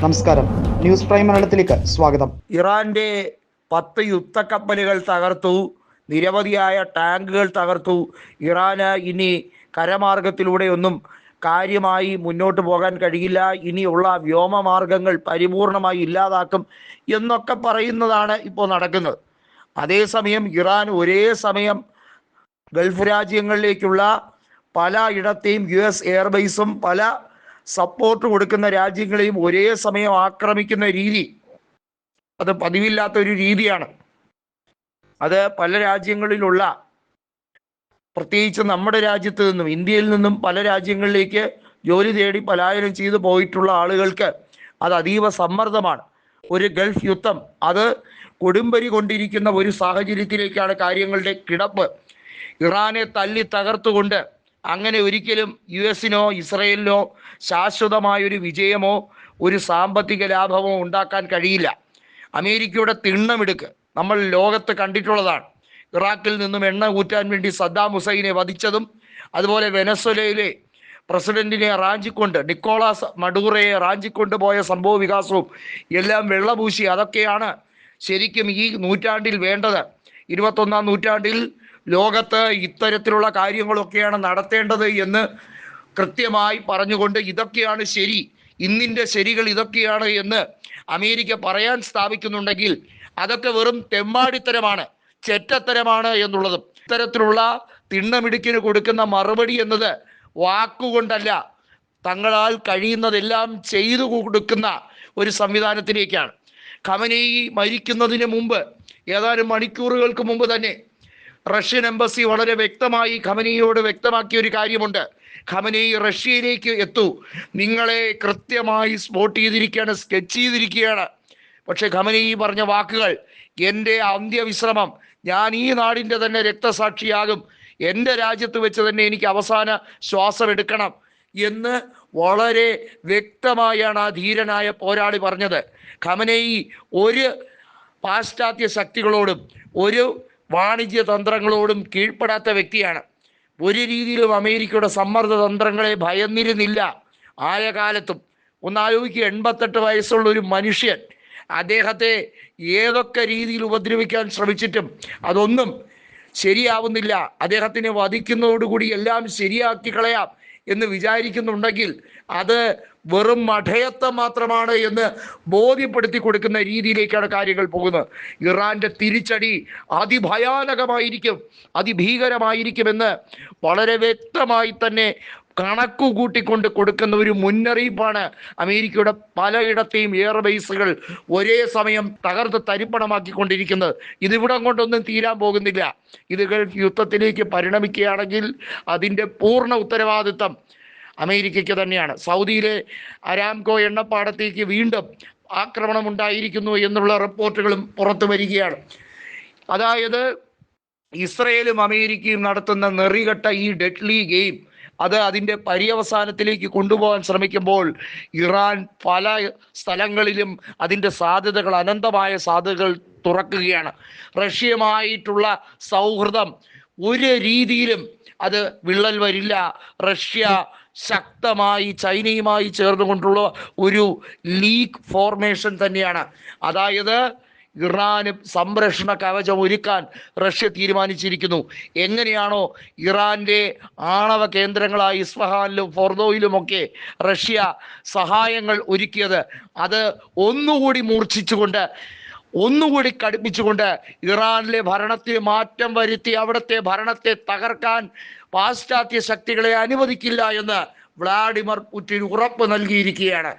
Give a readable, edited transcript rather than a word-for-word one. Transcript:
നമസ്കാരം, news prime മലയാളത്തിലേക്ക് സ്വാഗതം. ഇറാന്റെ 10 യുദ്ധക്കപ്പലുകൾ തകർത്തു, നിരവധിയായ ടാങ്കുകൾ തകർത്തു. ഇറാന് ഇനി കരമാർഗത്തിലൂടെയൊന്നും കാര്യമായി മുന്നോട്ട് പോകാൻ കഴിയില്ല, ഇനിയുള്ള വ്യോമമാർഗങ്ങൾ പരിപൂർണമായി ഇല്ലാതാക്കും എന്നൊക്കെ പറയുന്നതാണ് ഇപ്പോൾ നടക്കുന്നത്. അതേസമയം ഇറാൻ ഒരേ സമയം ഗൾഫ് രാജ്യങ്ങളിലേക്കുള്ള പല ഇടത്തെയും US എയർബേസും പല സപ്പോർട്ട് കൊടുക്കുന്ന രാജ്യങ്ങളെയും ഒരേ സമയം ആക്രമിക്കുന്ന രീതി, അത് പതിവില്ലാത്തൊരു രീതിയാണ്. അത് പല രാജ്യങ്ങളിലുള്ള, പ്രത്യേകിച്ച് നമ്മുടെ രാജ്യത്ത് നിന്നും, ഇന്ത്യയിൽ നിന്നും പല രാജ്യങ്ങളിലേക്ക് ജോലി തേടി പലായനം ചെയ്തു പോയിട്ടുള്ള ആളുകൾക്ക് അത് അതീവ സമ്മർദ്ദമാണ്. ഒരു ഗൾഫ് യുദ്ധം അത് കൊടുമ്പരി കൊണ്ടിരിക്കുന്ന ഒരു സാഹചര്യത്തിലേക്കാണ് കാര്യങ്ങളുടെ കിടപ്പ്. ഇറാനെ തല്ലി തകർത്തുകൊണ്ട് അങ്ങനെ ഒരിക്കലും US-നോ ഇസ്രയേലിനോ ശാശ്വതമായൊരു വിജയമോ ഒരു സാമ്പത്തിക ലാഭമോ ഉണ്ടാക്കാൻ കഴിയില്ല. അമേരിക്കയുടെ തിണ്ണമെടുക്ക് നമ്മൾ ലോകത്ത് കണ്ടിട്ടുള്ളതാണ്. ഇറാഖിൽ നിന്നും എണ്ണ ഊറ്റാൻ വേണ്ടി സദ്ദാം ഹുസൈനെ വധിച്ചതും, അതുപോലെ വെനസ്വലയിലെ പ്രസിഡന്റിനെ റാഞ്ചിക്കൊണ്ട്, നിക്കോളാസ് മഡൂറയെ റാഞ്ചിക്കൊണ്ട് പോയ സംഭവ വികാസവും എല്ലാം വെള്ളപൂശി. അതൊക്കെയാണ് ശരിക്കും ഈ നൂറ്റാണ്ടിൽ വേണ്ടത്. 21-ാം നൂറ്റാണ്ടിൽ ലോകത്ത് ഇത്തരത്തിലുള്ള കാര്യങ്ങളൊക്കെയാണ് നടത്തേണ്ടത് എന്ന് കൃത്യമായി പറഞ്ഞുകൊണ്ട്, ഇതൊക്കെയാണ് ശരി, ഇന്നിൻ്റെ ശരികൾ ഇതൊക്കെയാണ് എന്ന് അമേരിക്ക പറയാൻ സ്ഥാപിക്കുന്നുണ്ടെങ്കിൽ അതൊക്കെ വെറും തെമ്മാടിത്തരമാണ്, ചെറ്റത്തരമാണ് എന്നുള്ളതും. ഇത്തരത്തിലുള്ള തിണ്ണമിടുക്കിന് കൊടുക്കുന്ന മറുപടി എന്നത് വാക്കുകൊണ്ടല്ല, തങ്ങളാൽ കഴിയുന്നതെല്ലാം ചെയ്തു കൊടുക്കുന്ന ഒരു സംവിധാനത്തിലേക്കാണ്. ഖമനേയി മരിക്കുന്നതിന് മുമ്പ്, ഏതാനും മണിക്കൂറുകൾക്ക് മുമ്പ് തന്നെ റഷ്യൻ എംബസി വളരെ വ്യക്തമായി ഖമനേയിയോട് വ്യക്തമാക്കിയ ഒരു കാര്യമുണ്ട്. ഖമനേയി റഷ്യയിലേക്ക് എത്തൂ, നിങ്ങളെ കൃത്യമായി സ്പോട്ട് ചെയ്തിരിക്കുകയാണ്, സ്കെച്ച് ചെയ്തിരിക്കുകയാണ്. പക്ഷെ ഖമനേയി പറഞ്ഞ വാക്കുകൾ, എൻ്റെ അന്ത്യവിശ്രമം, ഞാൻ ഈ നാടിൻ്റെ തന്നെ രക്തസാക്ഷിയാകും, എൻ്റെ രാജ്യത്ത് വെച്ച് തന്നെ എനിക്ക് അവസാന ശ്വാസം എടുക്കണം എന്ന് വളരെ വ്യക്തമായാണ് ആ ധീരനായ പോരാളി പറഞ്ഞത്. ഖമനേയി ഒരു പാശ്ചാത്യ ശക്തികളോടും ഒരു വാണിജ്യ തന്ത്രങ്ങളോടും കീഴ്പ്പെടാത്ത വ്യക്തിയാണ്. ഒരു രീതിയിലും അമേരിക്കയുടെ സമ്മർദ്ദ തന്ത്രങ്ങളെ ഭയന്നിരുന്നില്ല ആയ കാലത്തും. ഒന്നാലോചിക്കുക, 88 വയസ്സുള്ള ഒരു മനുഷ്യൻ, അദ്ദേഹത്തെ ഏതൊക്കെ രീതിയിൽ ഉപദ്രവിക്കാൻ ശ്രമിച്ചിട്ടും അതൊന്നും ശരിയാവുന്നില്ല. അദ്ദേഹത്തിനെ വധിക്കുന്നതോടുകൂടി എല്ലാം ശരിയാക്കി കളയാം എന്ന് വിചാരിക്കുന്നുണ്ടെങ്കിൽ അത് വെറും മഠയത്വം മാത്രമാണ് എന്ന് ബോധ്യപ്പെടുത്തി കൊടുക്കുന്ന രീതിയിലേക്കാണ് കാര്യങ്ങൾ പോകുന്നത്. ഇറാന്റെ തിരിച്ചടി അതിഭയാനകമായിരിക്കും, അതിഭീകരമായിരിക്കുമെന്ന് വളരെ വ്യക്തമായി തന്നെ കണക്കു കൂട്ടിക്കൊണ്ട് കൊടുക്കുന്ന ഒരു മുന്നറിയിപ്പാണ് അമേരിക്കയുടെ പലയിടത്തെയും എയർബേസുകൾ ഒരേ സമയം തകർത്ത് തരിപ്പണമാക്കിക്കൊണ്ടിരിക്കുന്നത്. ഇതിവിടം കൊണ്ടൊന്നും തീരാൻ പോകുന്നില്ല. ഇത് ഗൾഫ് യുദ്ധത്തിലേക്ക് പരിണമിക്കുകയാണെങ്കിൽ അതിൻ്റെ പൂർണ്ണ ഉത്തരവാദിത്തം അമേരിക്കയ്ക്ക് തന്നെയാണ്. സൗദിയിലെ അരാംകോ എണ്ണപ്പാടത്തേക്ക് വീണ്ടും ആക്രമണം ഉണ്ടായിരിക്കുന്നു എന്നുള്ള റിപ്പോർട്ടുകളും പുറത്തു വരികയാണ്. അതായത് ഇസ്രയേലും അമേരിക്കയും നടത്തുന്ന നെറികെട്ട ഈ ഡെഡ്ലി ഗെയിം അത് അതിൻ്റെ പര്യവസാനത്തിലേക്ക് കൊണ്ടുപോകാൻ ശ്രമിക്കുമ്പോൾ ഇറാൻ പല സ്ഥലങ്ങളിലും അതിൻ്റെ സാധ്യതകൾ, അനന്തമായ സാധ്യതകൾ തുറക്കുകയാണ്. റഷ്യയുമായിട്ടുള്ള സൗഹൃദം ഒരു രീതിയിലും അത് വിള്ളൽ വരില്ല. റഷ്യ ശക്തമായി ചൈനയുമായി ചേർന്നുകൊണ്ടുള്ള ഒരു ലീഗ് ഫോർമേഷൻ തന്നെയാണ്. അതായത് ഇറാന് സംരക്ഷണ കവചം ഒരുക്കാൻ റഷ്യ തീരുമാനിച്ചിരിക്കുന്നു. എങ്ങനെയാണോ ഇറാന്റെ ആണവ കേന്ദ്രങ്ങളായ ഇസ്ഫഹാനിലും ഫോർദോയിലുമൊക്കെ റഷ്യ സഹായങ്ങൾ ഒരുക്കിയത്, അത് ഒന്നുകൂടി മൂർച്ഛിച്ചുകൊണ്ട്, ഒന്നുകൂടി കടുപ്പിച്ചുകൊണ്ട് ഇറാനിലെ ഭരണത്തിൽ മാറ്റം വരുത്തി അവിടുത്തെ ഭരണത്തെ തകർക്കാൻ പാശ്ചാത്യ ശക്തികളെ അനുവദിക്കില്ല എന്ന് വ്ളാഡിമിർ പുടിൻ ഉറപ്പ് നൽകിയിരിക്കുകയാണ്.